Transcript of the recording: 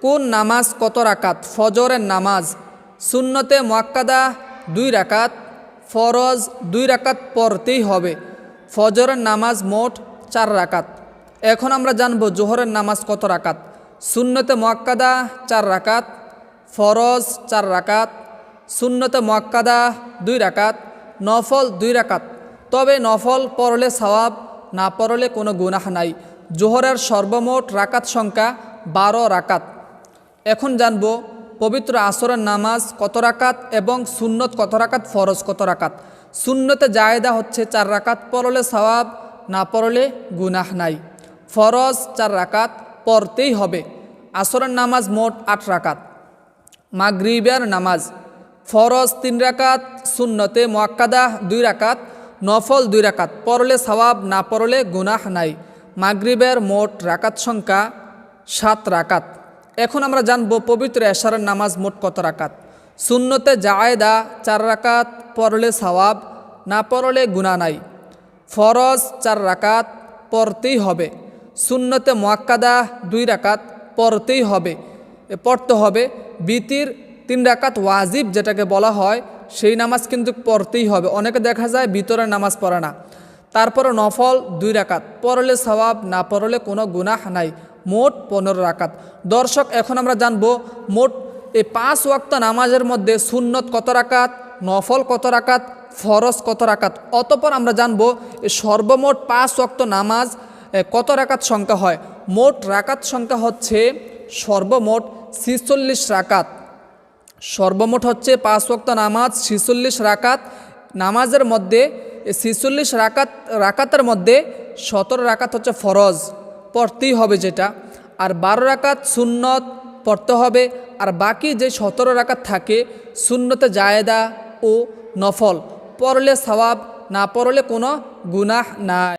কোন নামাজ কত রাকাত? ফজরের নামাজ সুন্নতে মুআক্কাদা 2 রাকাত, ফরজ 2 রাকাত পড়তেই হবে। ফজরের নামাজ মোট 4 রাকাত। এখন আমরা জানব জোহরের নামাজ কত রাকাত। সুন্নতে মুআক্কাদা 4 রাকাত, ফরজ 4 রাকাত, সুন্নতে মুআক্কাদা 2 রাকাত, নফল 2 রাকাত। তবে নফল পড়লে সওয়াব, না পড়লে কোনো গুনাহ নাই। জোহরের সর্বমোট রাকাত সংখ্যা 12 রাকাত। এখন জানব পবিত্র আসরের নামাজ কত রাকাত এবং সুন্নত কত রাকাত, ফরজ কত রাকাত। সুন্নতে জায়েদা হচ্ছে 4 রাকাত, পড়লে সওয়াব, না পড়লে গুনাহ নাই। ফরজ 4 রাকাত পড়তেই হবে। আসরের নামাজ মোট 8 রাকাত। মাগরিবের নামাজ ফরজ 3 রাকাত, সুন্নতে মুআক্কাদা 2 রাকাত, নফল 2 রাকাত, পড়লে সওয়াব, না পড়লে গুনাহ নাই। মাগরিবের মোট রাকাত সংখ্যা 7 রাকাত। এখন আমরা জানব পবিত্র এশারের নামাজ মোট কত রাকাত। সুন্নতে জায়েদা 4 রাকাত, পড়লে সওয়াব, না পড়লে গুনাহ নাই। ফরজ 4 রাকাত পড়তেই হবে। সুন্নতে মুআক্কাদা 2 রাকাত পড়তেই হবে, পড়তে হবে। বিতির 3 রাকাত ওয়াজিব যেটাকে বলা হয়, সেই নামাজ কিন্তু পড়তেই হবে। অনেকে দেখা যায় ভিতরের নামাজ পড়ে না। তারপরে নফল 2 রাকাত, পড়লে সওয়াব, না পড়লে কোনো গুনাহ নাই। মোট 15 রাকাত। দর্শক, এখন আমরা জানব মোট এই 5 ওয়াক্ত নামাজের মধ্যে সুন্নত কত রাকাত, নফল কত রাকাত, ফরজ কত রাকাত। অতঃপর আমরা জানব এই সর্বমোট 5 ওয়াক্ত নামাজ কত রাকাত সংখ্যা হয়। মোট রাকাত সংখ্যা হচ্ছে সর্বমোট 46 রাকাত। সর্বমোট হচ্ছে 5 ওয়াক্ত নামাজ 46 রাকাত। নামাজের মধ্যে 46 রাকাতের মধ্যে 17 রাকাত হচ্ছে ফরজ, পড়তেই হবে যেটা, আর 12 রাকাত সুন্নত পড়তে হবে। আর বাকি যে 17 রাকাত থাকে সুন্নতে জায়েদা ও নফল, পড়লে সওয়াব, না পড়লে কোনো গুনাহ নাই।